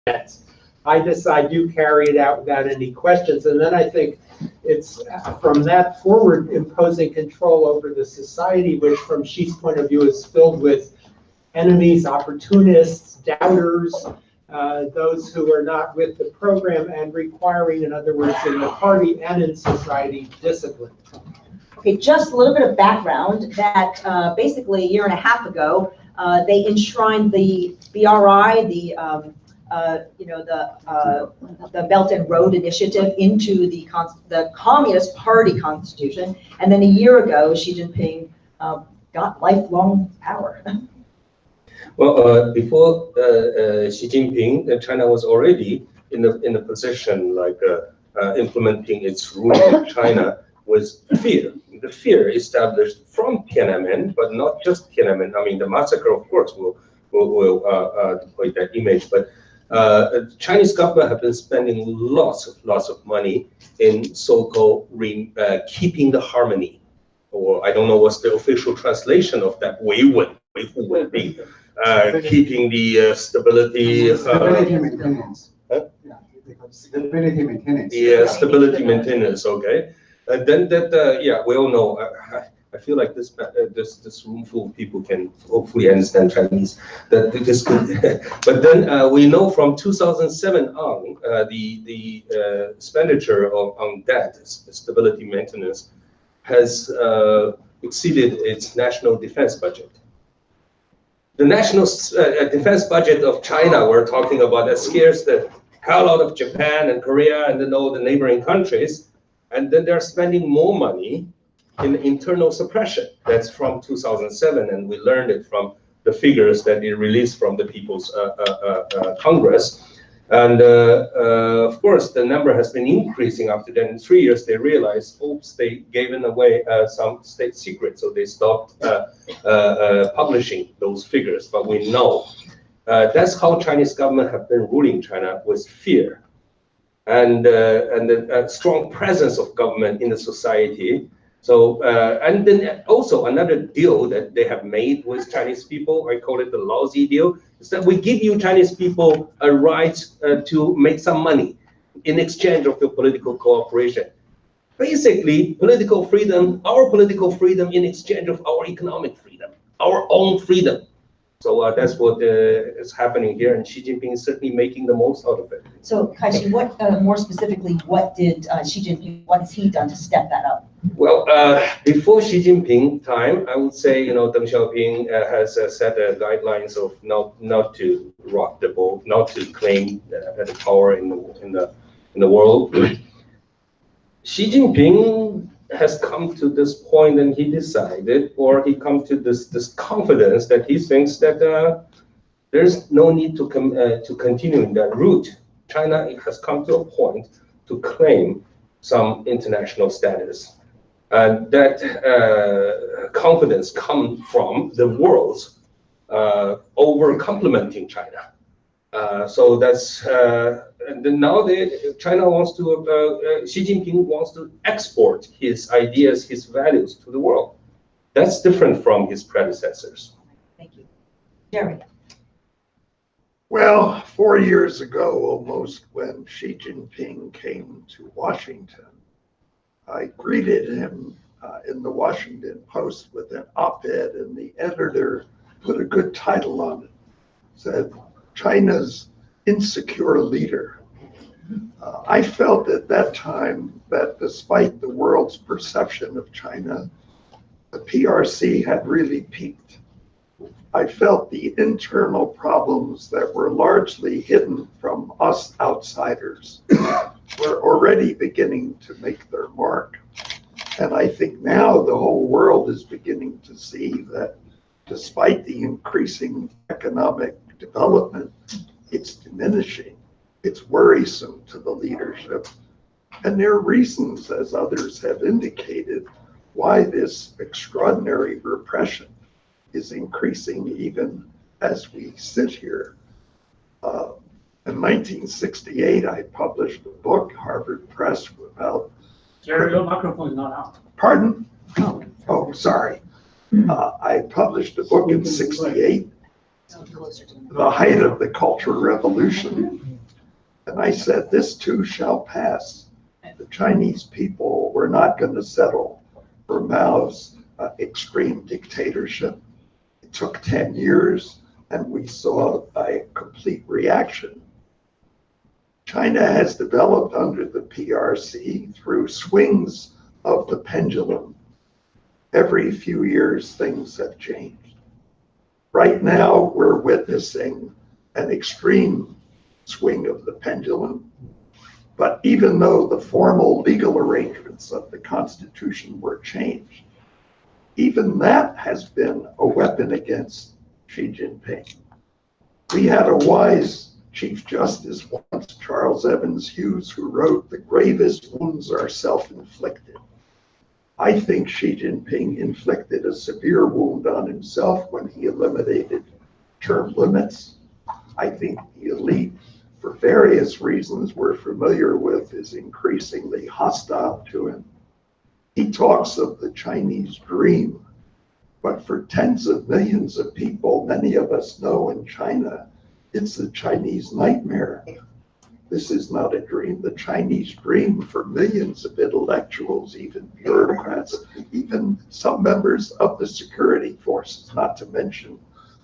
I do carry it out without any questions. And then I think it's from that forward imposing control over the society, which from Xi's point of view is filled with enemies, opportunists, doubters, those who are not with the program, and requiring, in other words, in the party and in society, discipline. Okay, just a little bit of background that basically a year and a half ago, they enshrined the BRI, the Belt and Road Initiative into the Communist Party constitution, and then a year ago, Xi Jinping got lifelong power. Well, before Xi Jinping, China was already in the position like implementing its rule in China with fear. The fear established from Tiananmen, but not just Tiananmen. I mean, the massacre, of course, will deploy that image. But Chinese government have been spending lots of money in so-called keeping the harmony, or I don't know what's the official translation of that. 维稳, keeping the stability. Stability maintenance. Huh? Yeah, stability maintenance. Yeah, stability maintenance. Okay. And then yeah, we all know. I feel like this room full of people can hopefully understand Chinese. That this could, but then we know from 2007 on, the expenditure on that stability maintenance has exceeded its national defense budget. The national defense budget of China, we're talking about, that scares the hell out of Japan and Korea and then all the neighboring countries. And then they're spending more money in internal suppression. That's from 2007, and we learned it from the figures that it released from the People's Congress. And of course, the number has been increasing after that. In 3 years, they realized, oops, they given away some state secrets, so they stopped publishing those figures. But we know that's how Chinese government have been ruling China, with fear and the strong presence of government in the society. So and then also another deal that they have made with Chinese people, I call it the lousy deal, is that we give you Chinese people a right to make some money in exchange of your political cooperation. Basically, political freedom, our political freedom in exchange of our economic freedom, our own freedom. So that's what is happening here, and Xi Jinping is certainly making the most out of it. So, Kai-Shi, what more specifically, what did Xi Jinping, what has he done to step that up? Well, before Xi Jinping time, I would say, Deng Xiaoping has set guidelines of not to rock the boat, not to claim the power in the world. Xi Jinping has come to this point, and he decided, or he come to this confidence that he thinks that there's no need to continue in that route. China has come to a point to claim some international status, and that confidence comes from the world's over complimenting China. So that's and then now China wants to Xi Jinping wants to export his ideas, his values to the world. That's different from his predecessors. Thank you, Jerry. Well, 4 years ago almost, when Xi Jinping came to Washington, I greeted him in the Washington Post with an op-ed, and the editor put a good title on it. Said, "China's insecure leader." I felt at that time that despite the world's perception of China, the PRC had really peaked. I felt the internal problems that were largely hidden from us outsiders were already beginning to make their mark. And I think now the whole world is beginning to see that despite the increasing economic development, it's diminishing. It's worrisome to the leadership. And there are reasons, as others have indicated, why this extraordinary repression is increasing even as we sit here. In 1968, I published a book, Harvard Press, about... Jerry, your microphone is not out. Pardon? Oh, sorry. I published a book in '68, the height of the Cultural Revolution, And I said, this too shall pass. The Chinese people were not going to settle for Mao's extreme dictatorship. It took 10 years, and we saw a complete reaction. China has developed under the PRC through swings of the pendulum. Every few years, things have changed. Right now, we're witnessing an extreme swing of the pendulum. But even though the formal legal arrangements of the Constitution were changed, even that has been a weapon against Xi Jinping. We had a wise Chief Justice once, Charles Evans Hughes, who wrote, "The gravest wounds are self-inflicted." I think Xi Jinping inflicted a severe wound on himself when he eliminated term limits. I think the elite, for various reasons we're familiar with, is increasingly hostile to him. He talks of the Chinese dream, but for tens of millions of people, many of us know in China, it's the Chinese nightmare. This is not a dream. The Chinese dream for millions of intellectuals, even bureaucrats, even some members of the security forces, not to mention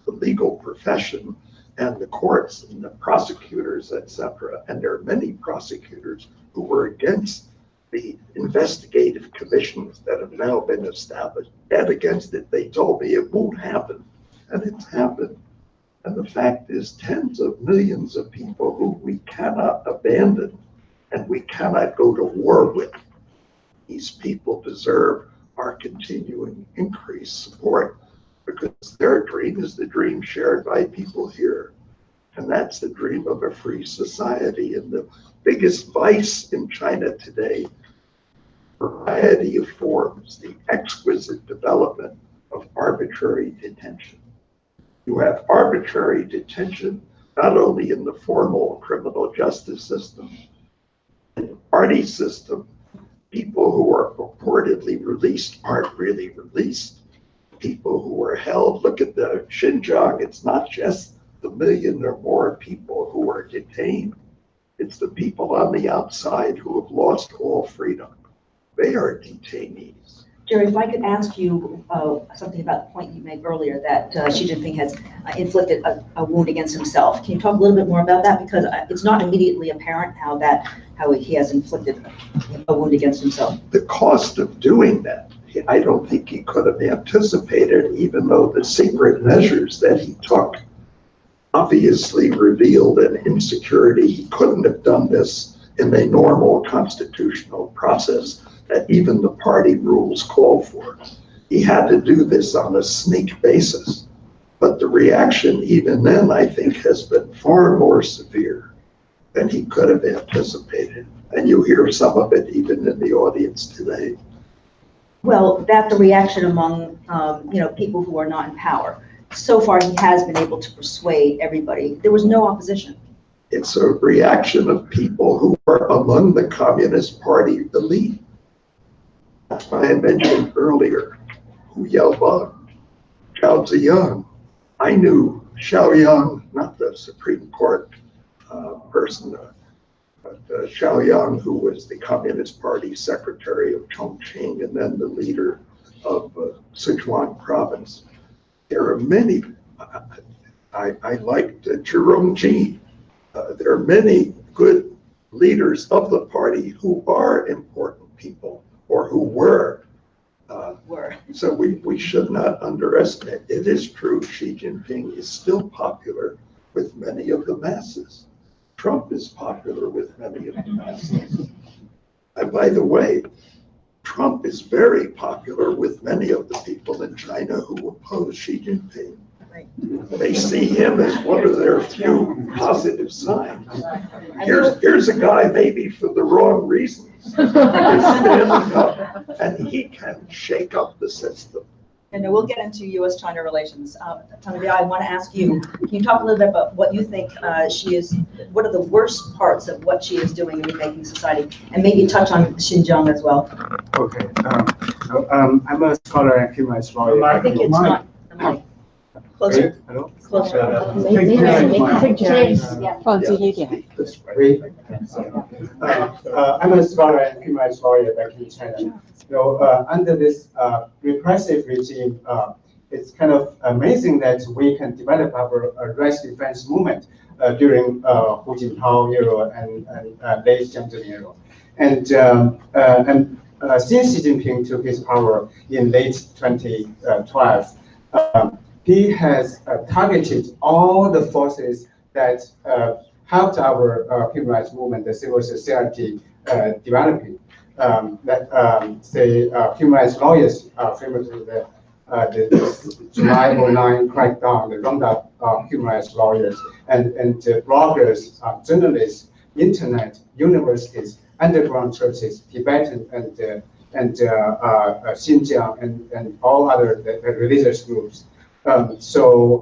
the legal profession and the courts and the prosecutors, etc. And there are many prosecutors who were against the investigative commissions that have now been established. And against it, they told me it won't happen. And it's happened. And the fact is, tens of millions of people who we cannot abandon and we cannot go to war with. These people deserve our continuing increased support because their dream is the dream shared by people here. And that's the dream of a free society. And the biggest vice in China today, variety of forms, the exquisite development of arbitrary detention. You have arbitrary detention, not only in the formal criminal justice system, in the party system. People who are purportedly released aren't really released. People who are held, look at the Xinjiang, it's not just the million or more people who are detained. It's the people on the outside who have lost all freedom. They are detainees. Jerry, if I could ask you something about the point you made earlier that Xi Jinping has inflicted a wound against himself. Can you talk a little bit more about that? Because it's not immediately apparent how he has inflicted a wound against himself. The cost of doing that, I don't think he could have anticipated, even though the secret measures that he took obviously revealed an insecurity. He couldn't have done this in a normal constitutional process that even the party rules call for. He had to do this on a sneak basis. But the reaction even then, I think, has been far more severe than he could have anticipated. And you hear some of it even in the audience today. Well, that's the reaction among people who are not in power. So far, he has been able to persuade everybody. There was no opposition. It's a reaction of people who are among the Communist Party elite. That's why I mentioned earlier, Hu Yaobang, Zhao Ziyang. I knew Xiaoyang, not the Supreme Court person, but Xiaoyang, who was the Communist Party secretary of Chongqing and then the leader of Sichuan province. There are many, I liked Jerome Ji. There are many good leaders of the party who are important people or who were. So we should not underestimate. It is true Xi Jinping is still popular with many of the masses. Trump is popular with many of the masses. And by the way, Trump is very popular with many of the people in China who oppose Xi Jinping. They see him as one of their few positive signs. Here's a guy maybe for the wrong reasons. He's standing up and he can shake up the system. And we'll get into U.S.-China relations. Tanabia, I want to ask you, can you talk a little bit about what you think what are the worst parts of what she is doing in remaking society? And maybe touch on Xinjiang as well. Okay. I'm a scholar and human lawyer. I think it's not. Closer. Hello? Closer. James, 放近一点。 I'm a scholar and human rights lawyer back in China. Under this repressive regime, it's kind of amazing that we can develop our rights defense movement during Hu Jintao era and late Jiang Zemin era. And since Xi Jinping took his power in late 2012, he has targeted all the forces that helped our human rights movement, the civil society developing. Human rights lawyers, famously the July 09 crackdown, the roundup of human rights lawyers, and bloggers, journalists, internet, universities, underground churches, Tibetan and Xinjiang and all other religious groups. So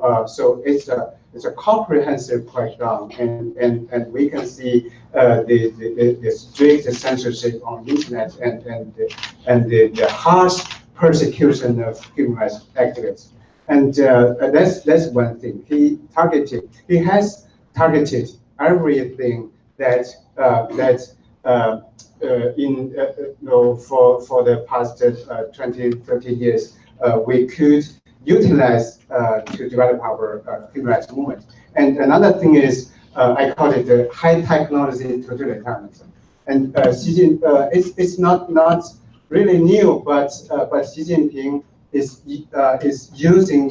it's a comprehensive crackdown, and we can see the strict censorship on the internet and the harsh persecution of human rights activists. And that's one thing. He has targeted everything that for the past 20, 30 years we could utilize to develop our human rights movement. And another thing is, I call it the high technology totalitarianism. And it's not really new, but Xi Jinping is using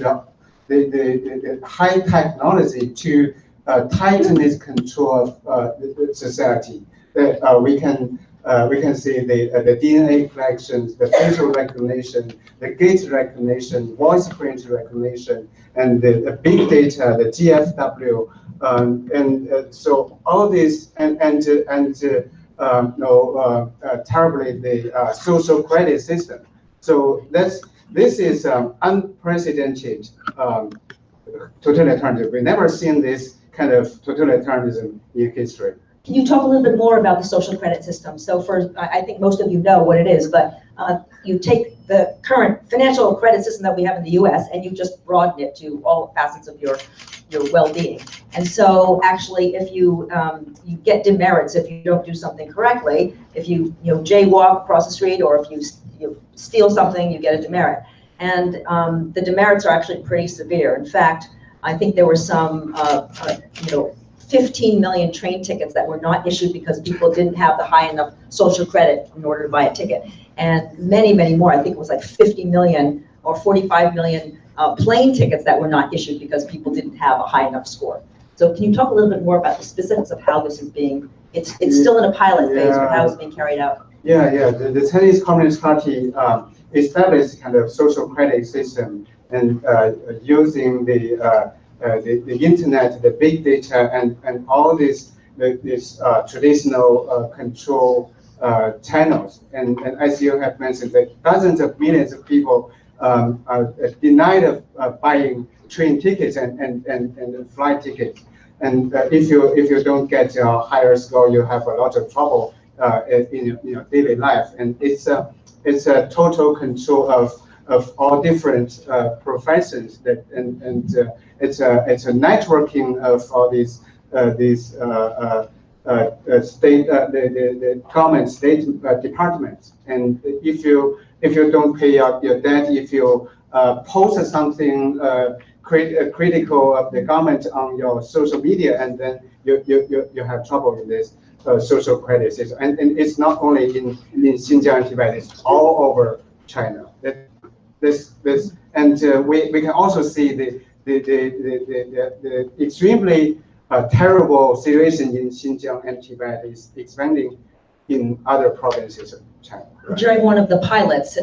the high technology to tighten its control of the society. We can see the DNA collections, the facial recognition, the gait recognition, voice print recognition, and the big data, the GFW, so all this terribly the social credit system. So this is unprecedented totalitarianism. We've never seen this kind of totalitarianism in history. Can you talk a little bit more about the social credit system? So I think most of you know what it is, but you take the current financial credit system that we have in the US and you just broaden it to all facets of your well-being. And so actually, if you get demerits if you don't do something correctly, if you jaywalk across the street, or if you steal something, you get a demerit. And the demerits are actually pretty severe. In fact, I think there were some 15 million train tickets that were not issued because people didn't have the high enough social credit in order to buy a ticket. And many, many more. I think it was like 50 million or 45 million plane tickets that were not issued because people didn't have a high enough score. So can you talk a little bit more about the specifics of how this is being, it's still in a pilot phase, but how it's being carried out? Yeah. The Chinese Communist Party established kind of social credit system, and using the internet, the big data, and all these traditional control channels. And as you have mentioned, that dozens of millions of people are denied of buying train tickets and flight tickets. And if you don't get a higher score, you have a lot of trouble in your daily life. And it's a total control of all different professions, that it's a networking of all these state the government state departments. And if you don't pay out your debt, if you post something critical of the government on your social media, and then you have trouble in this social credit system. And it's not only in Xinjiang and Tibet, it's all over China. We can also see the extremely terrible situation in Xinjiang and Tibet is expanding in other provinces of China. Right? During one of the pilots,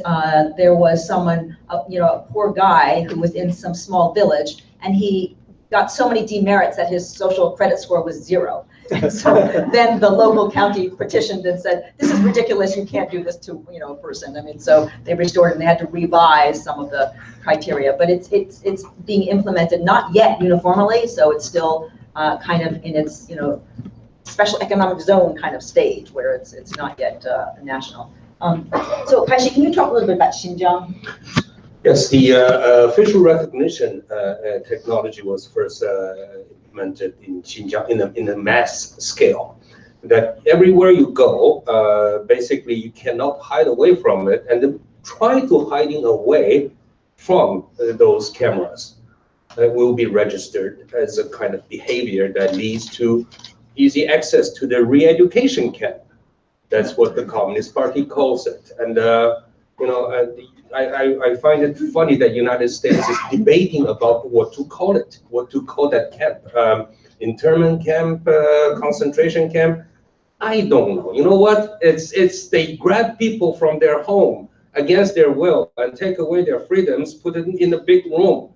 there was someone, a poor guy who was in some small village, and he got so many demerits that his social credit score was 0. And so then the local county petitioned and said, "This is ridiculous. You can't do this to a person." I mean, so they restored and they had to revise some of the criteria, but it's being implemented, not yet uniformly, so it's still kind of in its special economic zone kind of stage where it's not yet national. So Kai-shi, can you talk a little bit about Xinjiang? Yes, the facial recognition technology was first implemented in Xinjiang in a mass scale. That everywhere you go, basically you cannot hide away from it, and then try to hiding away from those cameras will be registered as a kind of behavior that leads to easy access to the re-education camp. That's what the Communist Party calls it. And you know, I find it funny that United States is debating about what to call it, what to call that camp. Internment camp, concentration camp. I don't know. You know what? It's they grab people from their home against their will and take away their freedoms, put it in a big room.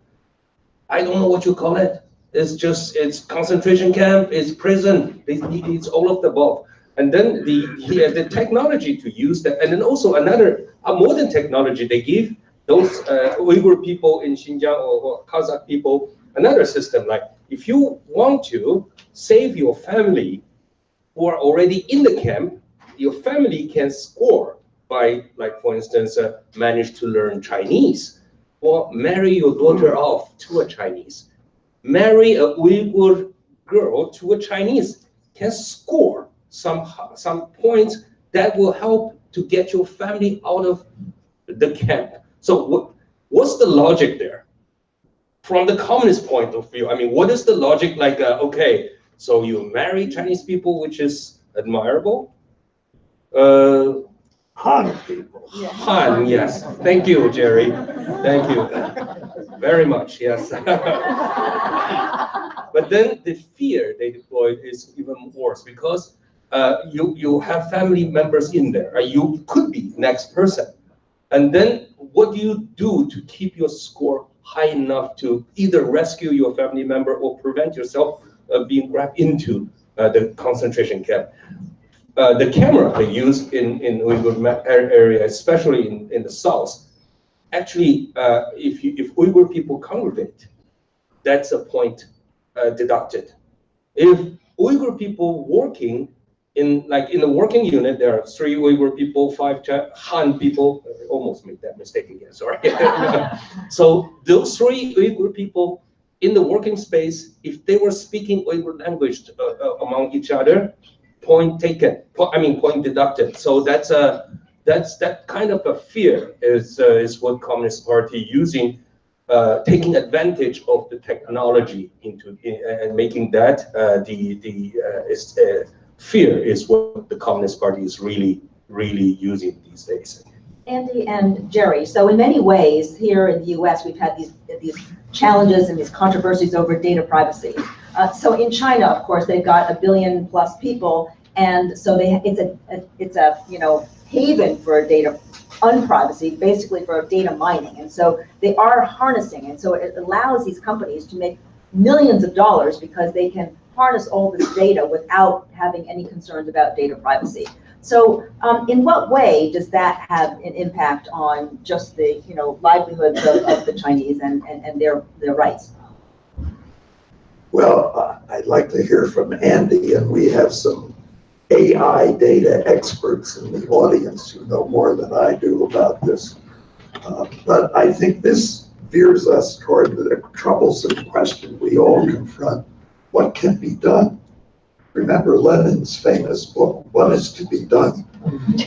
I don't know what you call it. It's concentration camp, it's prison, it's all of the above. And then the technology to use that, and then also another a modern technology they give those Uyghur people in Xinjiang or Kazakh people another system, like if you want to save your family who are already in the camp, your family can score by, like for instance, manage to learn Chinese or marry your daughter off to a Chinese. Marry a Uyghur girl to a Chinese can score some points that will help to get your family out of the camp. So what's the logic there? From the communist point of view, I mean, what is the logic like, okay, so you marry Chinese people, which is admirable. Han people. Han, yes. Thank you, Jerry. Thank you. Very much, yes. But then the fear they deployed is even worse because you have family members in there. You could be next person. And then what do you do to keep your score high enough to either rescue your family member or prevent yourself being grabbed into the concentration camp? The camera they use in Uyghur area, especially in the south, actually, if Uyghur people congregate, that's a point deducted. If Uyghur people working in the working unit, there are 3 Uyghur people, 5 Han people. I almost made that mistake again. Sorry. So those 3 Uyghur people in the working space, if they were speaking Uyghur language among each other, point taken. I mean, point deducted. So that's that kind of a fear is what Communist Party using. Taking advantage of the technology and making that fear is what the Communist Party is really using these days. Andy and Jerry, so in many ways here in the US we've had these challenges and these controversies over data privacy. So in China, of course, they've got 1 billion plus people, and so it's a haven for data unprivacy, basically for data mining. And so they are harnessing, and so it allows these companies to make millions of dollars because they can harness all this data without having any concerns about data privacy. So in what way does that have an impact on just the livelihoods of the Chinese and their rights? Well, I'd like to hear from Andy, and we have some AI data experts in the audience who know more than I do about this. But I think this veers us toward the troublesome question we all confront. What can be done? Remember Lenin's famous book, What is to be Done?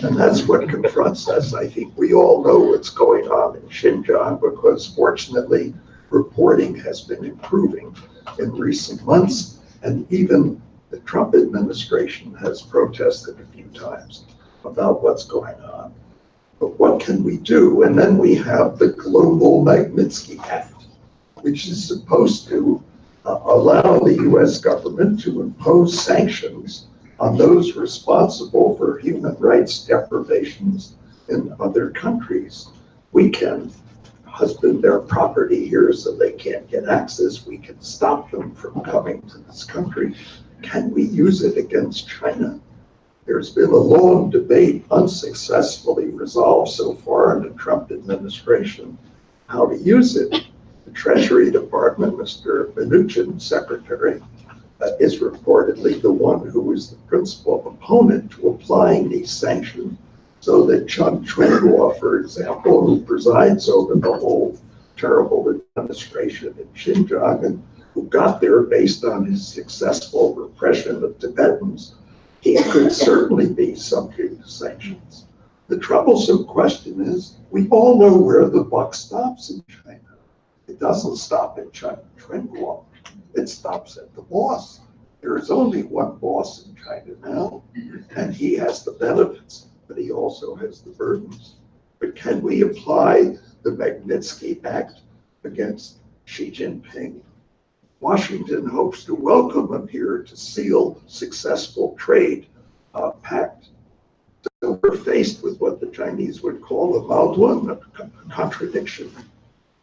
And that's what confronts us. I think we all know what's going on in Xinjiang because fortunately reporting has been improving in recent months, and even the Trump administration has protested a few times about what's going on. But what can we do? And then we have the Global Magnitsky Act, which is supposed to allow the US government to impose sanctions on those responsible for human rights deprivations in other countries. We can husband their property here so they can't get access. We can stop them from coming to this country. Can we use it against China? There's been a long debate, unsuccessfully resolved so far in the Trump administration, how to use it. The Treasury Department, Mr. Mnuchin, Secretary, is reportedly the one who is the principal opponent to applying these sanctions So that Chen Quanguo, for example, who presides over the whole terrible administration in Xinjiang and who got there based on his successful repression of Tibetans, he could certainly be subject to sanctions. The troublesome question is, we all know where the buck stops in China. It doesn't stop at Chen Quanguo. It stops at the boss. There is only one boss in China now, and he has the benefits, but he also has the burdens. But can we apply the Magnitsky Act against Xi Jinping? Washington hopes to welcome him here to seal successful trade pact. So we're faced with what the Chinese would call a Maoduan, a contradiction.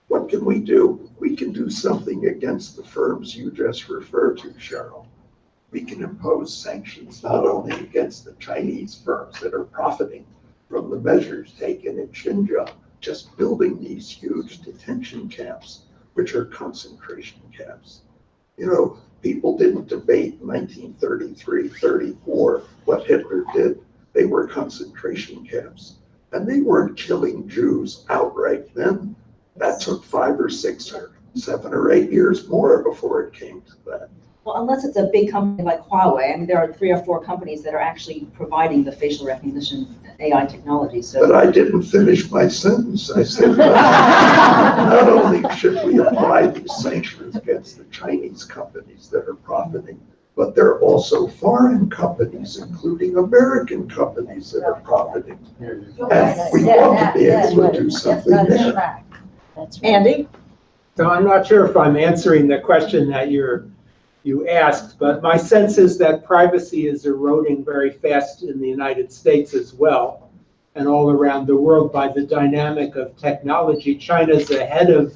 What can we do? We can do something against the firms you just referred to, Cheryl. We can impose sanctions not only against the Chinese firms that are profiting from the measures taken in Xinjiang, just building these huge detention camps, which are concentration camps. You know, people didn't debate 1933, 34, what Hitler did. They were concentration camps. And they weren't killing Jews outright then. That took 5 or 6 or 7 or 8 years more before it came to that. Well, unless it's a big company like Huawei, I mean, there are 3 or 4 companies that are actually providing the facial recognition AI technology, so. But I didn't finish my sentence. I said, not only should we apply these sanctions against the Chinese companies that are profiting, but there are also foreign companies, including American companies that are profiting. And we ought to be able to do something there. Andy? So I'm not sure if I'm answering the question that you asked, but my sense is that privacy is eroding very fast in the United States as well, and all around the world by the dynamic of technology. China's ahead of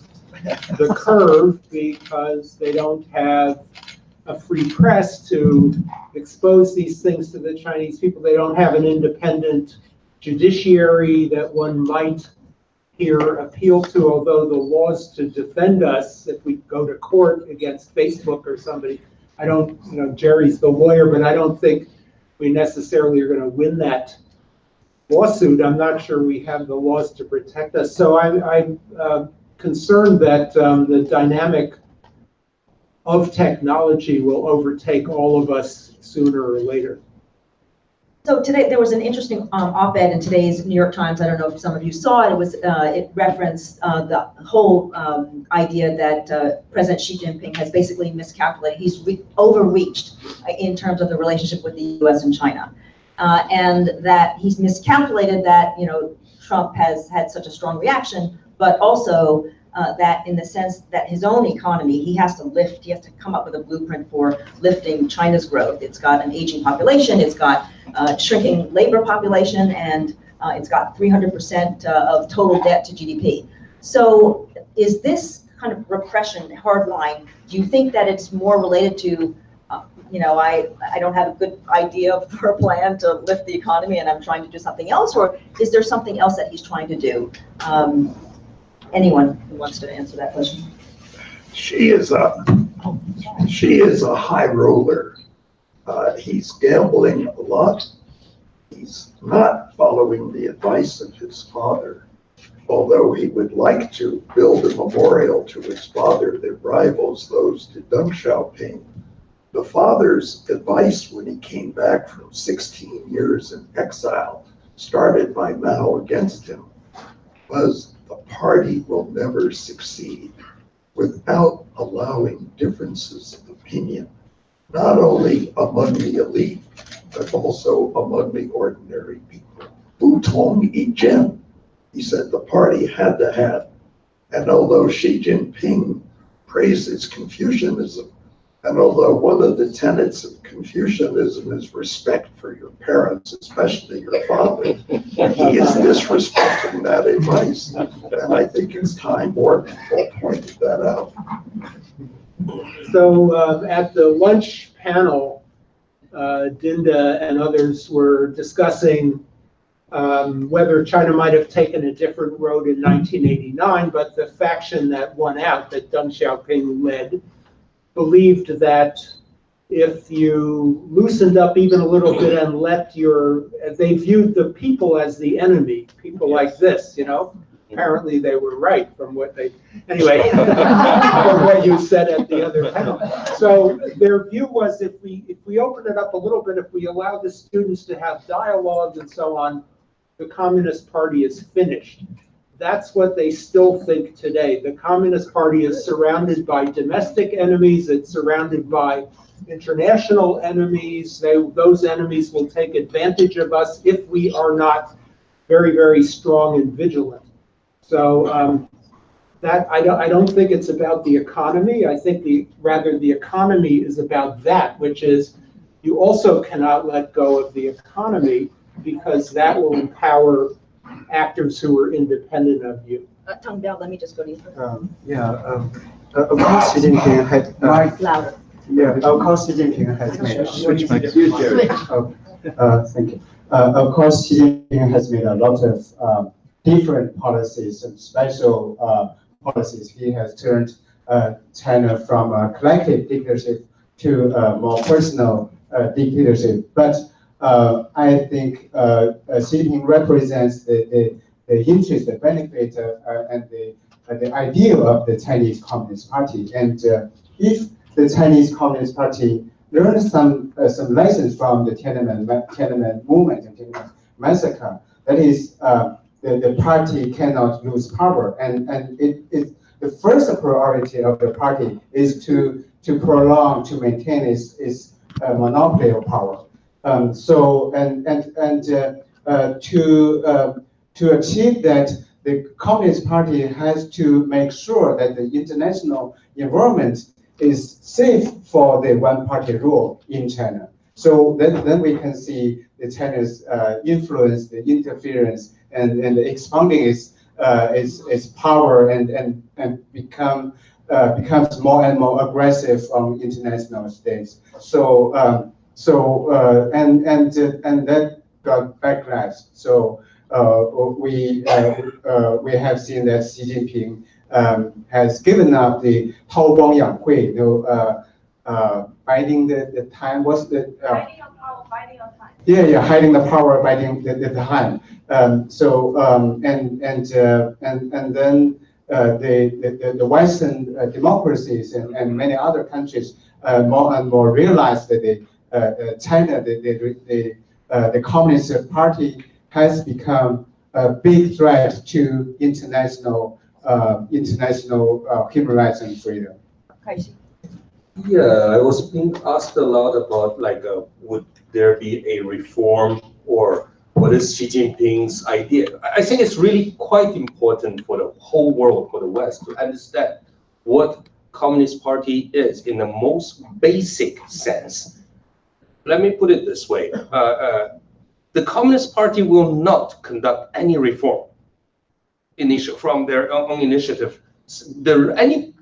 the curve because they don't have a free press to expose these things to the Chinese people. They don't have an independent judiciary that one might here appeal to, although the laws to defend us if we go to court against Facebook or somebody, I don't, you know, Jerry's the lawyer, but I don't think we necessarily are going to win that lawsuit. I'm not sure we have the laws to protect us. So I'm concerned that the dynamic of technology will overtake all of us sooner or later. So today there was an interesting op-ed in today's New York Times. I don't know if some of you saw it. It was it referenced the whole idea that President Xi Jinping has basically miscalculated. He's overreached in terms of the relationship with the U.S. and China, and that he's miscalculated that, you know, Trump has had such a strong reaction, but also that in the sense that his own economy, he has to come up with a blueprint for lifting China's growth. It's got an aging population, it's got shrinking labor population, and it's got 300% of total debt to GDP. So is this kind of repression hardline, do you think that it's more related to, you know, I don't have a good idea for a plan to lift the economy and I'm trying to do something else, or is there something else that he's trying to do? Anyone who wants to answer that question? She is a high roller. He's gambling a lot. He's not following the advice of his father, although he would like to build a memorial to his father that rivals those to Deng Xiaoping. The father's advice when he came back from 16 years in exile, started by Mao against him, was the party will never succeed without allowing differences of opinion, not only among the elite, but also among the ordinary people. Bu Tong Yi Jian, he said the party had to have. And although Xi Jinping praises Confucianism, and although one of the tenets of Confucianism is respect for your parents, especially your father, he is disrespecting that advice. And I think it's time more people pointed that out. So at the lunch panel, Dinda and others were discussing whether China might have taken a different road in 1989, but the faction that won out, that Deng Xiaoping led, believed that if you loosened up even a little bit and let they viewed the people as the enemy, people like this, Apparently they were right from what anyway, from what you said at the other panel. So their view was if we open it up a little bit, if we allow the students to have dialogues and so on, the Communist Party is finished. That's what they still think today. The Communist Party is surrounded by domestic enemies. It's surrounded by international enemies. Those enemies will take advantage of us if we are not very, very strong and vigilant. So that I don't think it's about the economy. I think rather the economy is about that, which is you also cannot let go of the economy because that will empower actors who are independent of you. Tang Biao, let me just go to you. Of course, Xi Jinping had Louder. Of course, Xi Jinping has made Switch mic. Thank you. Of course, Xi Jinping has made a lot of different policies and special policies. He has turned China from a collective dictatorship to a more personal dictatorship. But I think Xi Jinping represents the interest, the benefit, and the ideal of the Chinese Communist Party. And if the Chinese Communist Party learns some lessons from the Tiananmen movement and Tiananmen massacre, that is, the party cannot lose power, and the first priority of the party is to maintain its monopoly of power. To achieve that, the Communist Party has to make sure that the international environment is safe for the one-party rule in China. So then we can see the China's influence, the interference, and expanding its power and becomes more and more aggressive on international stage. So that got backlash. So we have seen that Xi Jinping has given up the Tao Guang Yang Hui, biding the time. What's the Biding on power, biding on time. Yeah, hiding the power, biding the time. And then the Western democracies and many other countries more and more realize that China, the Communist Party, has become a big threat to international human rights and freedom. Yeah, I was being asked a lot about would there be a reform, or what is Xi Jinping's idea? I think it's really quite important for the whole world, for the West, to understand what Communist Party is in the most basic sense. Let me put it this way. The Communist Party will not conduct any reform from their own initiative. Any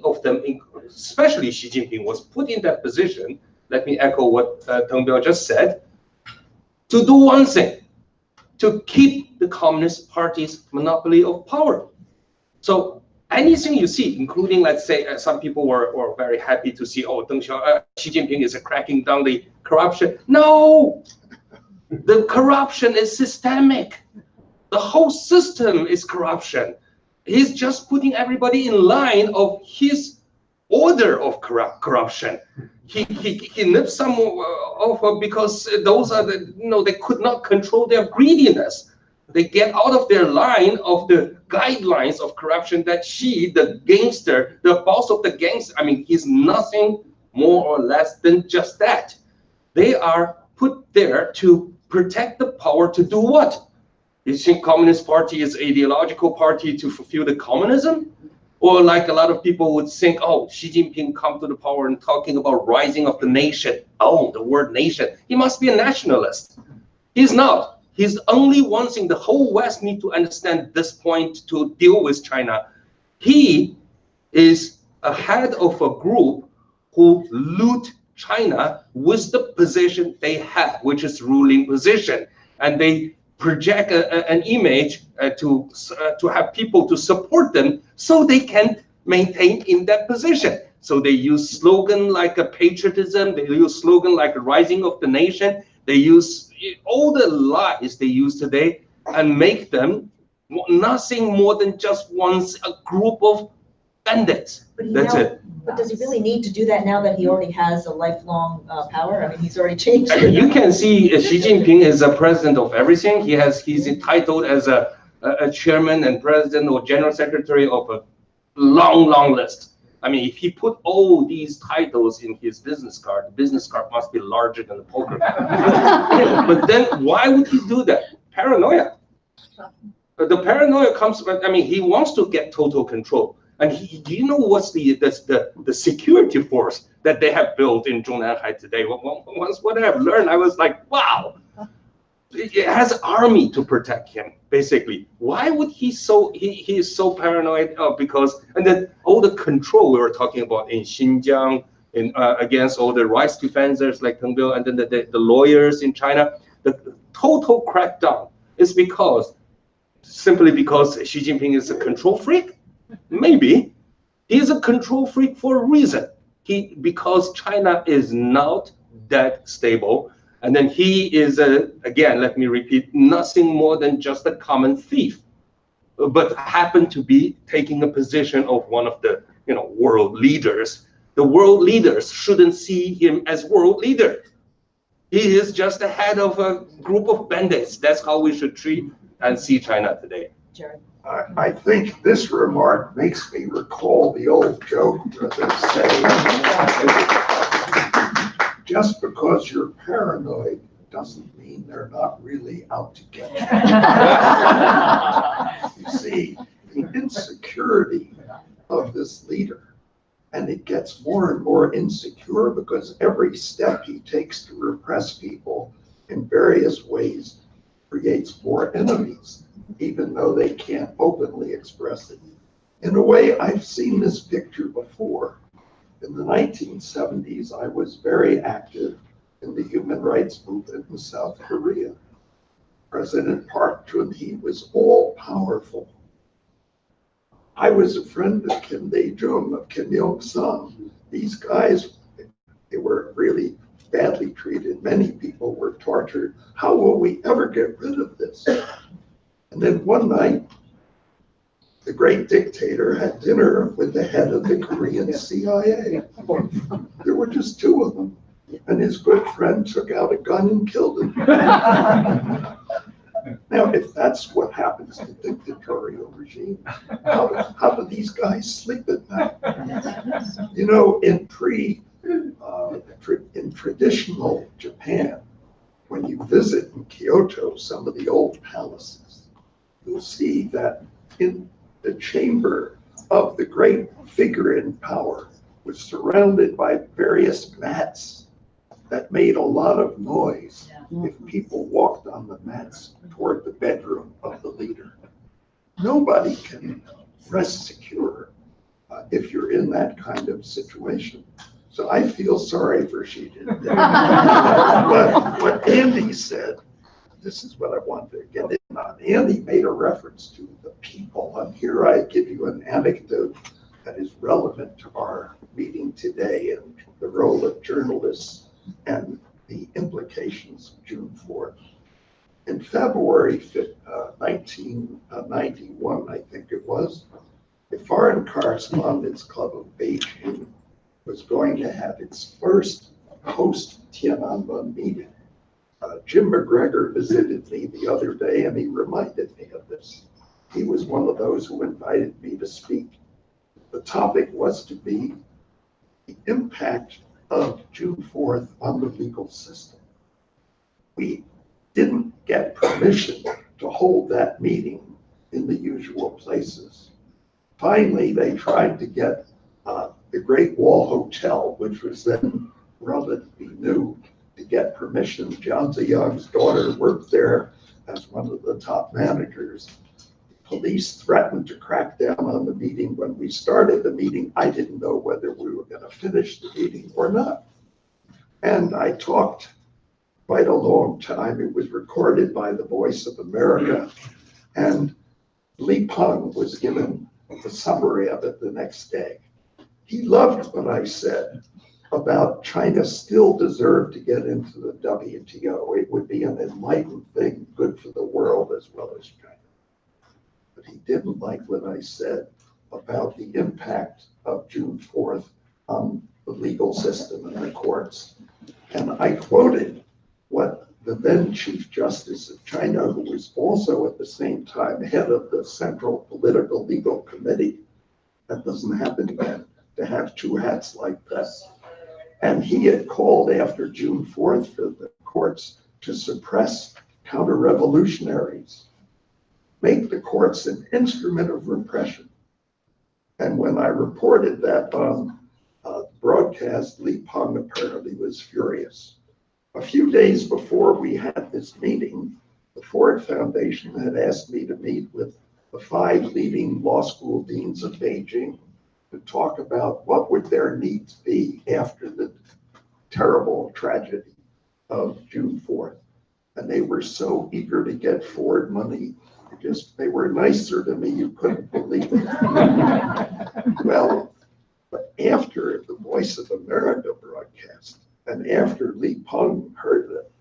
of them, especially Xi Jinping, was put in that position. Let me echo what Tang Biao just said, to do one thing, to keep the Communist Party's monopoly of power. So anything you see, including, let's say, some people were very happy to see, Xi Jinping is cracking down the corruption. No, the corruption is systemic. The whole system is corruption. He's just putting everybody in line of his order of corruption. He nips some off because those are they could not control their greediness. They get out of their line of the guidelines of corruption that the gangster, the boss of the gangster, he's nothing more or less than just that. They are put there to protect the power to do what? You think Communist Party is ideological party to fulfill the communism? Or like a lot of people would think, Xi Jinping come to the power and talking about rising of the nation. The word nation. He must be a nationalist. He's not. He's only one thing. The whole West need to understand this point to deal with China. He is a head of a group who loot China with the position they have, which is ruling position. And they project an image to have people to support them so they can maintain in that position. So they use slogan like a patriotism, they use slogan like a rising of the nation, they use all the lies they use today and make them nothing more than just a group of bandits. That's it. But does he really need to do that now that he already has a lifelong power? I mean, he's already changed. You can see Xi Jinping is a president of everything. He's entitled as a chairman and president or general secretary of a long list. I mean, if he put all these titles in his business card, the business card must be larger than the poker card. But then why would he do that? Paranoia. The paranoia comes, I mean, he wants to get total control. And do you know what's the security force that they have built in Zhongnanhai today? Once what I have learned, I was like, wow, it has an army to protect him, basically. Why would he is so paranoid? Because, and then all the control we were talking about in Xinjiang, against all the rights defenders like Teng Biao, and then the lawyers in China, the total crackdown is simply because Xi Jinping is a control freak? Maybe. He's a control freak for a reason. Because China is not that stable, and then he is, again, let me repeat, nothing more than just a common thief, but happened to be taking a position of one of the world leaders. The world leaders shouldn't see him as world leader. He is just the head of a group of bandits. That's how we should treat and see China today. Jared. I think this remark makes me recall the old joke that say, just because you're paranoid doesn't mean they're not really out to get you. You see, the insecurity of this leader, and it gets more and more insecure because every step he takes to repress people in various ways creates more enemies, even though they can't openly express it. In a way, I've seen this picture before. In the 1970s, I was very active in the human rights movement in South Korea. President Park Geun-hye was all powerful. I was a friend of Kim Dae-jung, of Kim Il-sung. These guys, they were really badly treated. Many people were tortured. How will we ever get rid of this? And then one night, the great dictator had dinner with the head of the Korean CIA. There were just two of them. And his good friend took out a gun and killed him. Now, if that's what happens to dictatorial regimes, how do these guys sleep at night? You know, in traditional Japan, when you visit in Kyoto, some of the old palaces, you'll see that in the chamber of the great figure in power was surrounded by various mats that made a lot of noise if people walked on the mats toward the bedroom of the leader. Nobody can rest secure if you're in that kind of situation. So I feel sorry for Xi Jinping. But what Andy said, this is what I want to get in on. Andy made a reference to the people, and here I give you an anecdote that is relevant to our meeting today and the role of journalists and the implications of June 4th. In February 1991, I think it was, the Foreign Correspondents Club of Beijing was going to have its first post-Tiananmen meeting. Jim McGregor visited me the other day and he reminded me of this. He was one of those who invited me to speak. The topic was to be the impact of June 4th on the legal system. We didn't get permission to hold that meeting in the usual places. Finally, they tried to get the Great Wall Hotel, which was then relatively new, to get permission. Jiang Ziyang's daughter worked there as one of the top managers. Police threatened to crack down on the meeting. When we started the meeting, I didn't know whether we were going to finish the meeting or not. And I talked quite a long time. It was recorded by the Voice of America. And Li Peng was given the summary of it the next day. He loved what I said about China still deserved to get into the WTO. It would be an enlightened thing, good for the world as well as China. But he didn't like what I said about the impact of June 4th on the legal system and the courts. And I quoted what the then Chief Justice of China, who was also at the same time head of the Central Political Legal Committee, that doesn't happen to have two hats like this. And he had called after June 4th for the courts to suppress counter-revolutionaries, make the courts an instrument of repression. And when I reported that on broadcast, Li Peng apparently was furious. A few days before we had this meeting, the Ford Foundation had asked me to meet with the 5 leading law school deans of Beijing to talk about what would their needs be after the terrible tragedy of June 4th. And they were so eager to get Ford money, they were nicer to me, you couldn't believe it. Well, but after the Voice of America broadcast, and after Li Peng heard it,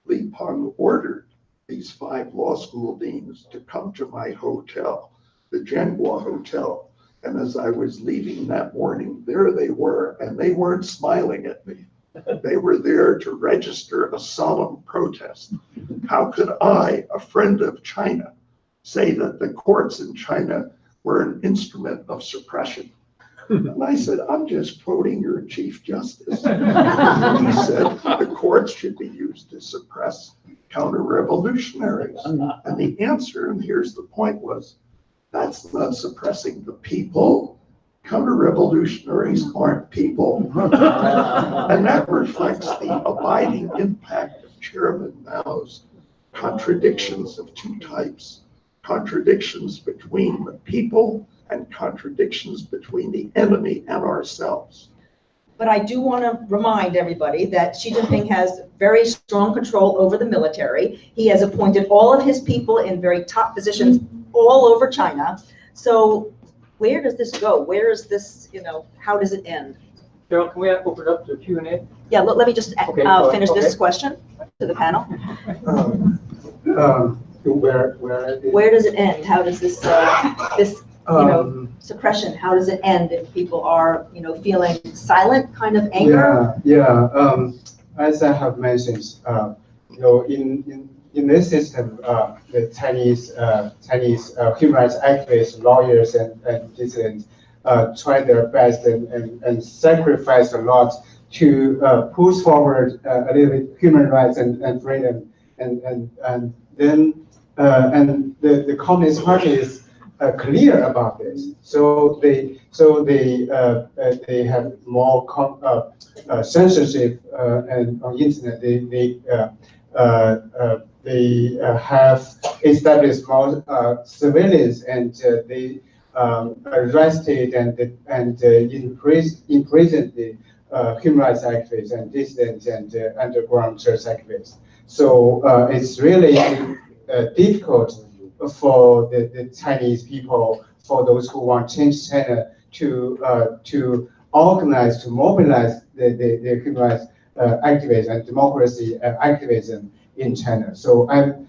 Li Peng ordered these 5 law school deans to come to my hotel, the Zhenghua Hotel. And as I was leaving that morning, there they were, and they weren't smiling at me. They were there to register a solemn protest. How could I, a friend of China, say that the courts in China were an instrument of suppression? And I said, I'm just quoting your Chief Justice. He said the courts should be used to suppress counter-revolutionaries. And the answer, and here's the point, was that's not suppressing the people. Counter-revolutionaries aren't people. And that reflects the abiding impact of Chairman Mao's contradictions of 2 types. Contradictions between the people and contradictions between the enemy and ourselves. But I do want to remind everybody that Xi Jinping has very strong control over the military. He has appointed all of his people in very top positions all over China. So where does this go? Where is this, how does it end? Cheryl, can we open it up to Q&A? Yeah, let me just finish this question to the panel. Where does it end? How does this, suppression, how does it end if people are, feeling silent kind of anger? As I have mentioned, in this system, the Chinese human rights activists, lawyers, and dissidents try their best and sacrifice a lot to push forward a little bit human rights and freedom, and then the Communist Party is clear about this. So they have more censorship and on internet. They have established more surveillance, and they arrested and imprisoned the human rights activists and dissidents and underground church activists. So it's really difficult for the Chinese people, for those who want to change China, to organize, to mobilize the human rights activists and democracy activism in China. So and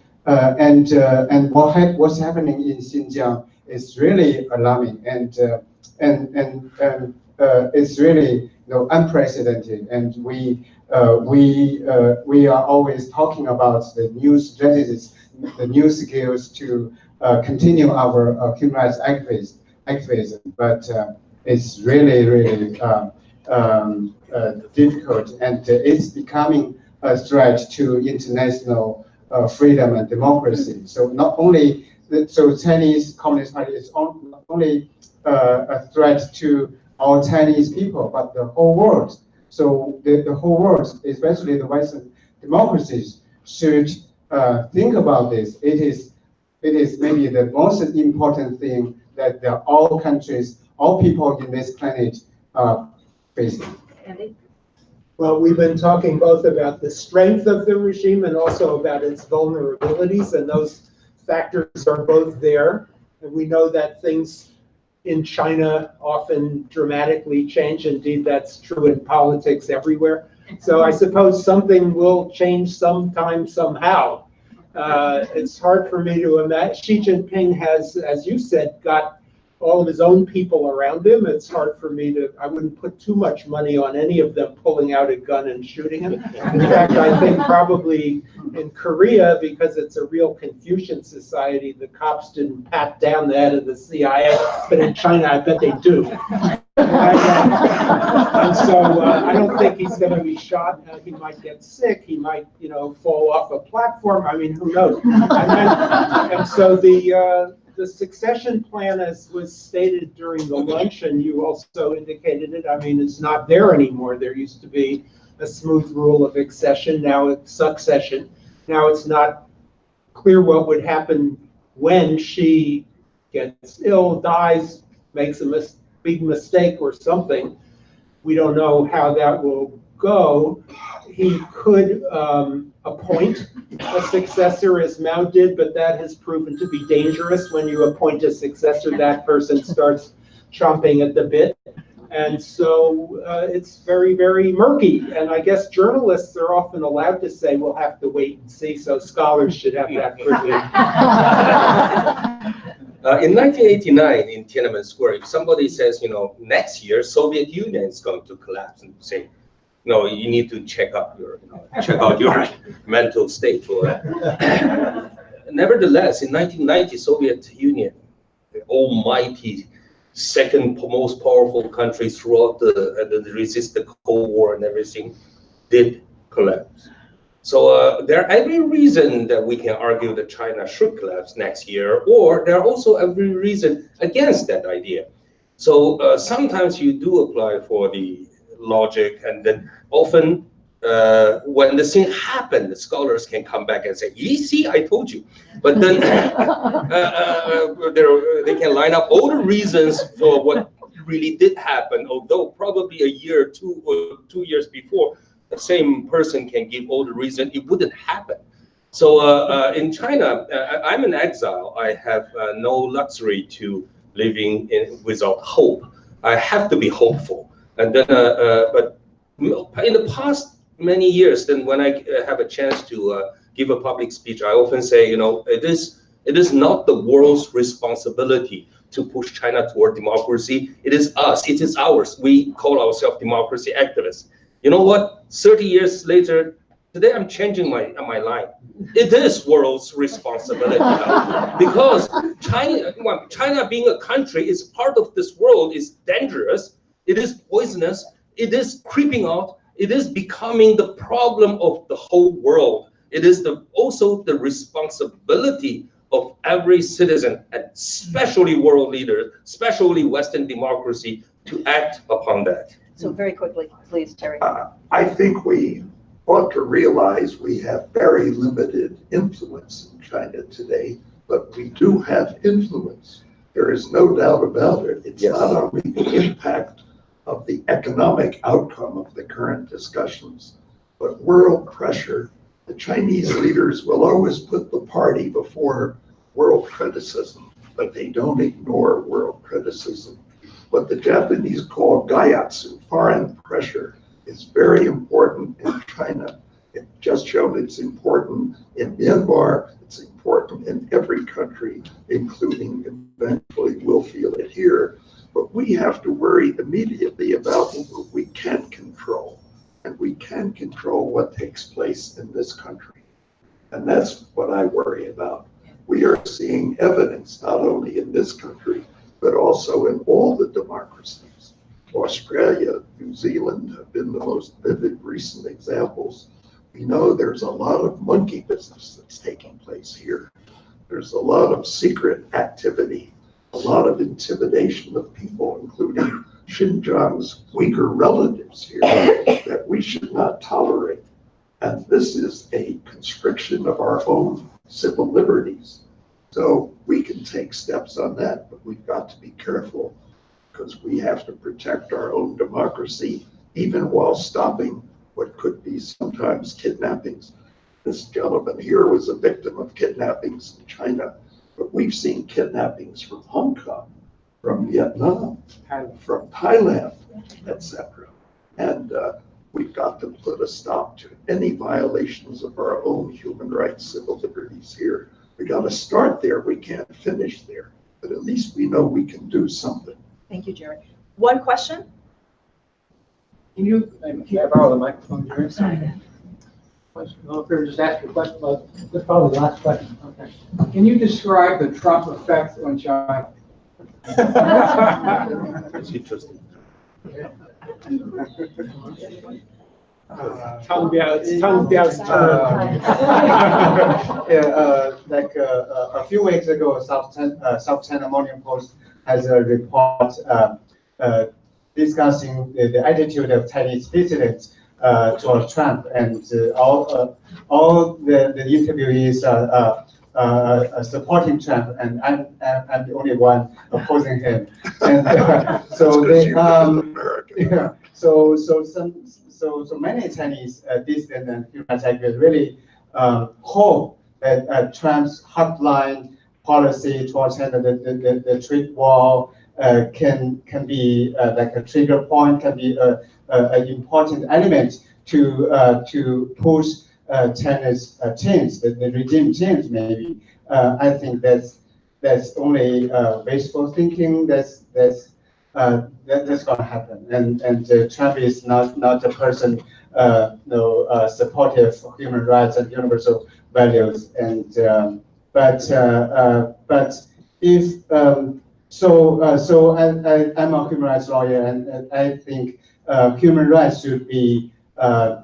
what's happening in Xinjiang is really alarming, and it's really unprecedented. And we are always talking about the new strategies, the new skills to continue our human rights activism, but it's really difficult, and it's becoming a threat to international freedom and democracy. So not only Chinese Communist Party is not only a threat to our Chinese people, but the whole world. So the whole world, especially the Western democracies, should think about this. It is maybe the most important thing that all countries, all people in this planet are facing. Andy? Well, we've been talking both about the strength of the regime and also about its vulnerabilities, and those factors are both there. And we know that things in China often dramatically change. Indeed, that's true in politics everywhere. So I suppose something will change sometime, somehow. It's hard for me to imagine. Xi Jinping has, as you said, got all of his own people around him. It's hard for me to, I wouldn't put too much money on any of them pulling out a gun and shooting him. In fact, I think probably in Korea, because it's a real Confucian society, the cops didn't pat down the head of the CIA, but in China, I bet they do. And so I don't think he's going to be shot. He might get sick. He might, fall off a platform. I mean, who knows? And so the succession plan, as was stated during the lunch, and you also indicated it, I mean, it's not there anymore. There used to be a smooth rule of accession. Now it's succession. Now it's not clear what would happen when she gets ill, dies, makes a big mistake or something. We don't know how that will go. He could appoint a successor, as Mao did, but that has proven to be dangerous. When you appoint a successor, that person starts chomping at the bit. And so it's very, very murky. And I guess journalists are often allowed to say, we'll have to wait and see. So scholars should have that privilege. In 1989, in Tiananmen Square, if somebody says, next year Soviet Union is going to collapse, and say, no, you need to check out your mental state. Nevertheless, in 1990, Soviet Union, the almighty second most powerful country throughout the resist the Cold War and everything, did collapse. So there are every reason that we can argue that China should collapse next year, or there are also every reason against that idea. So sometimes you do apply for the logic, and then often when the thing happens, the scholars can come back and say, you see, I told you. But then they can line up all the reasons for what really did happen, although probably a year or 2 years before, the same person can give all the reason it wouldn't happen. So in China, I'm in exile. I have no luxury to living without hope. I have to be hopeful. And then, but in the past many years, then when I have a chance to give a public speech, I often say, it is not the world's responsibility to push China toward democracy. It is us. It is ours. We call ourselves democracy activists. You know what? 30 years later, today I'm changing my line. It is world's responsibility now, because China being a country is part of this world is dangerous. It is poisonous. It is creeping out. It is becoming the problem of the whole world. It is also the responsibility of every citizen, and especially world leaders, especially Western democracy, to act upon that. So very quickly, please, Terry. I think we ought to realize we have very limited influence in China today, but we do have influence. There is no doubt about it. It's not only the impact of the economic outcome of the current discussions, but world pressure. The Chinese leaders will always put the party before world criticism, but they don't ignore world criticism. What the Japanese call gaiatsu, foreign pressure, is very important in China. It just showed it's important in Myanmar, it's important in every country, including eventually we'll feel it here. But we have to worry immediately about what we can control, and we can control what takes place in this country. And that's what I worry about. We are seeing evidence, not only in this country, but also in all the democracies. Australia, New Zealand have been the most vivid recent examples. We know there's a lot of monkey business that's taking place here. There's a lot of secret activity, a lot of intimidation of people, including Xinjiang's Uyghur relatives here, that we should not tolerate. And this is a constriction of our own civil liberties. So we can take steps on that, but we've got to be careful, because we have to protect our own democracy, even while stopping what could be sometimes kidnappings. This gentleman here was a victim of kidnappings in China, but we've seen kidnappings from Hong Kong. from Vietnam, from Thailand, etc. And we've got to put a stop to any violations of our own human rights, civil liberties here. We got to start there. We can't finish there, but at least we know we can do something. Thank you, Jerry. One question? Can you borrow the microphone, Jerry? Sorry. Well, if you just ask a question about, that's probably the last question. Okay. Can you describe the Trump effect on China? It's interesting. Tongue-biao's turn. Like a few weeks ago, South China Morning Post has a report discussing the attitude of Chinese dissidents towards Trump, and all the interviewees are supporting Trump, and I'm the only one opposing him. And so they yeah. So many Chinese dissident and human rights activists really hope that Trump's hardline policy towards China, the trade war, can be like a trigger point, can be an important element to push China's change, the regime change maybe. I think that's only wishful thinking. That's going to happen. And Trump is not a person supportive of human rights and universal values. And but if so I'm a human rights lawyer, and I think human rights should be an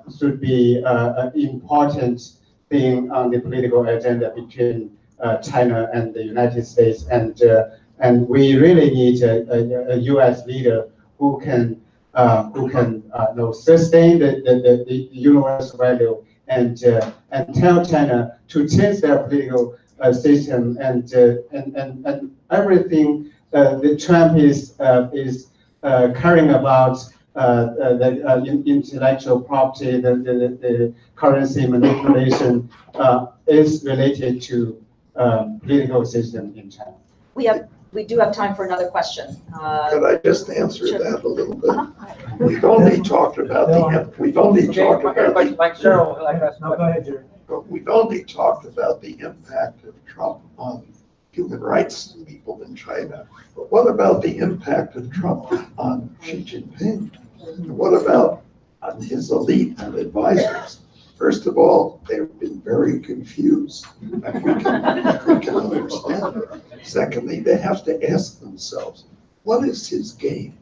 important thing on the political agenda between China and the United States, and we really need a U.S. leader who can sustain the universal value and tell China to change their political system and everything that Trump is caring about. The intellectual property, the currency manipulation is related to political system in China. We do have time for another question. Could I just answer Sure. that a little bit? We've only talked about Like Cheryl, like us. No, go ahead, Jerry. But we've only talked about the impact of Trump on human rights people in China. But what about the impact of Trump on Xi Jinping? And what about on his elite and advisors? First of all, they've been very confused, and we can understand it. Secondly, they have to ask themselves, what is his game?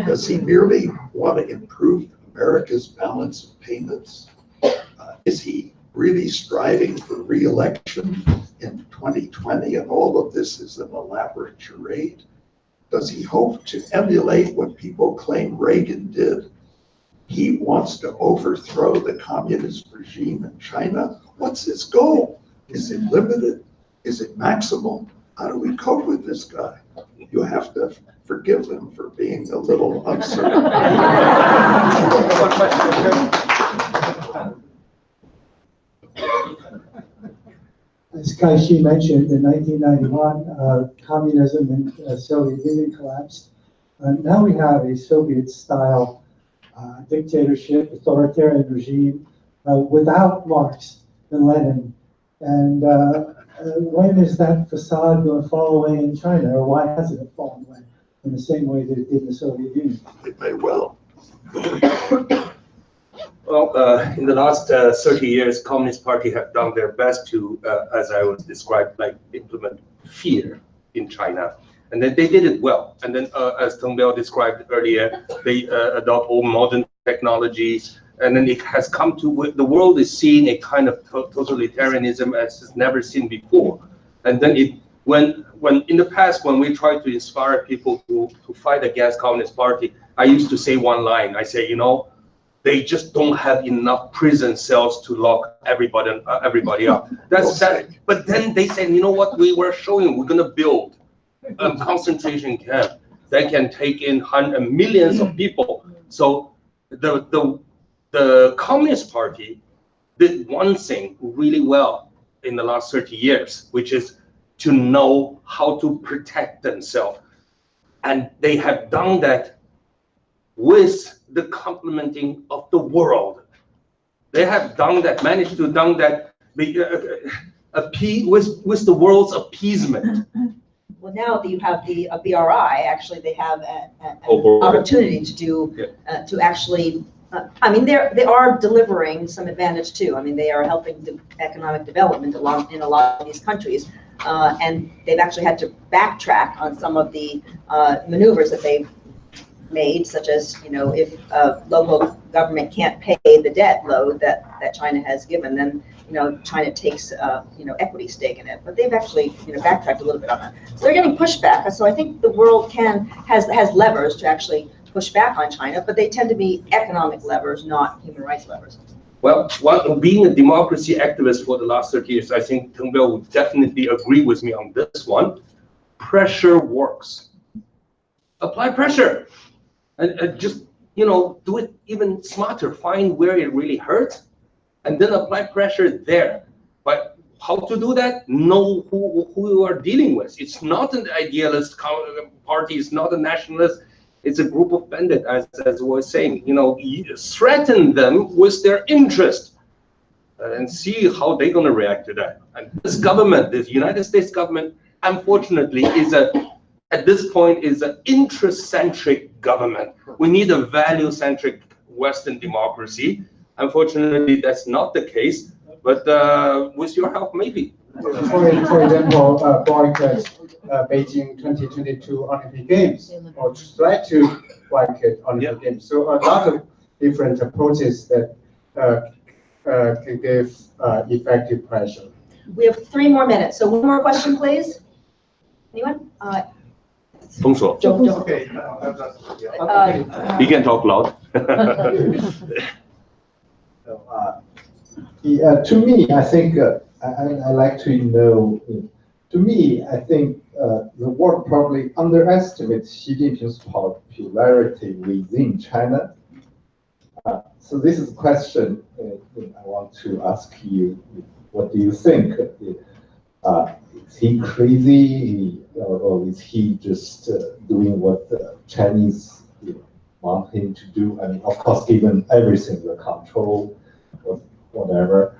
Does he merely want to improve America's balance of payments? Is he really striving for re-election in 2020, and all of this is an elaborate charade? Does he hope to emulate what people claim Reagan did? He wants to overthrow the communist regime in China. What's his goal? Is it limited? Is it maximal? How do we cope with this guy? You have to forgive him for being a little uncertain. As Kai-Shi mentioned, in 1991, communism in Soviet Union collapsed. Now we have a Soviet-style dictatorship, authoritarian regime without Marx and Lenin. And when is that facade going to fall away in China, or why hasn't it fallen away in the same way that it did in the Soviet Union? It may well. Well, in the last 30 years, Communist Party have done their best to, as I was described, like implement fear in China. And then they did it well. And then, as Tong Biao described earlier, they adopt all modern technologies. And then it has come to, the world is seeing a kind of totalitarianism as it's never seen before. And then when in the past, when we tried to inspire people to fight against Communist Party, I used to say one line. I say, they just don't have enough prison cells to lock everybody up. That's that. But then they said, you know what? We were showing we're gonna build a concentration camp that can take in millions of people. So the Communist Party did one thing really well in the last 30 years, which is to know how to protect themselves. And they have done that with the complementing of the world. They have done that, managed to done that with the world's appeasement. Well, now that you have the BRI, actually, they have an Overall. opportunity to do, to actually, I mean, they are delivering some advantage too. I mean, they are helping the economic development in a lot of these countries. And they've actually had to backtrack on some of the maneuvers that they've made, such as, you know, if local government can't pay the debt load that China has given, then, you know, China takes, you know, equity stake in it. But they've actually, you know, backtracked a little bit on that. So they're getting pushback. So I think the world has levers to actually push back on China, but they tend to be economic levers, not human rights levers. Well, being a democracy activist for the last 30 years, I think Teng Biao would definitely agree with me on this one. Pressure works. Apply pressure. And just, you know, do it even smarter. Find where it really hurts, and then apply pressure there. But how to do that? Know who you are dealing with. It's not an idealist party. It's not a nationalist. It's a group of bandits, as I was saying. You know, you threaten them with their interest, and see how they're going to react to that. And this government, this United States government, unfortunately, at this point, is an interest-centric government. We need a value-centric Western democracy. Unfortunately, that's not the case. But with your help, maybe. For example, boycott Beijing 2022 Olympic Games, or try to boycott Olympic Games. So a lot of different approaches that can give effective pressure. We have 3 more minutes. So one more question, please. Anyone? Don't. Okay. You can talk loud. To me, I think I like to know. To me, I think the world probably underestimates Xi Jinping's popularity within China. So this is a question I want to ask you. What do you think? Is he crazy, or is he just doing what the Chinese want him to do? I mean, of course, given everything, the control, or whatever.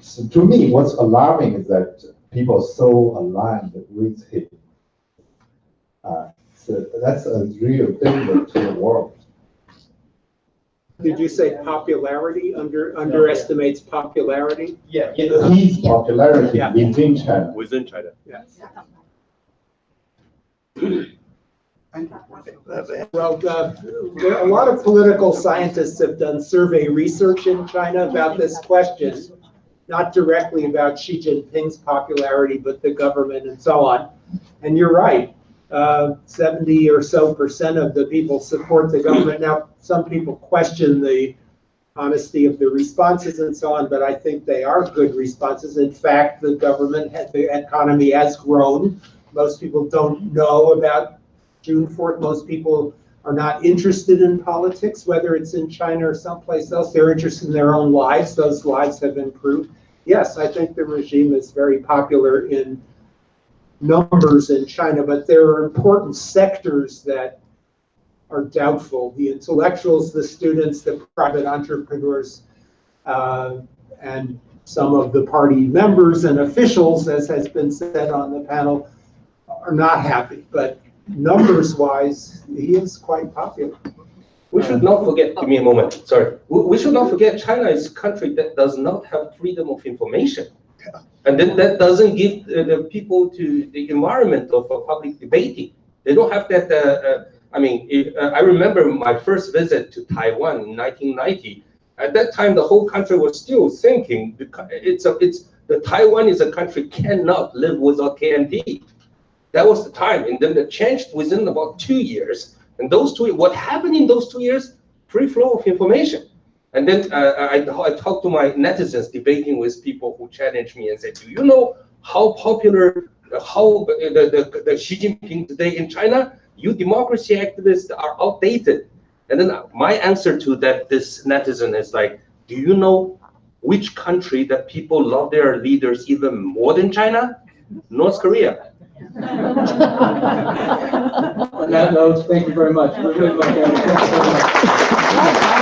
So to me, what's alarming is that people are so aligned with him. So that's a real danger to the world. Did you say popularity, underestimates popularity? Yeah, his popularity within China. Within China. Yes. Well, A lot of political scientists have done survey research in China about this question, not directly about Xi Jinping's popularity, but the government and so on. And you're right, 70% or so of the people support the government. Now, some people question the honesty of the responses and so on, but I think they are good responses. In fact, the economy has grown. Most people don't know about June 4th. Most people are not interested in politics, whether it's in China or someplace else. They're interested in their own lives. Those lives have improved. Yes, I think the regime is very popular in numbers in China, but there are important sectors that are doubtful. The intellectuals, the students, the private entrepreneurs, and some of the party members and officials, as has been said on the panel, are not happy. But numbers-wise, he is quite popular. We should not forget, give me a moment, sorry. We should not forget China is a country that does not have freedom of information. And then that doesn't give the people to the environment of public debating. They don't have that, I remember my first visit to Taiwan in 1990. At that time, the whole country was still thinking, Taiwan is a country cannot live without KMT. That was the time, and then it changed within about 2 years. And what happened in those 2 years? Free flow of information. And then I talked to my netizens, debating with people who challenged me and said, do you know how popular, the Xi Jinping today in China? You democracy activists are outdated. And then my answer to this netizen is like, do you know which country that people love their leaders even more than China? North Korea. On that note, thank you very much. We really look at it. Thank you very much.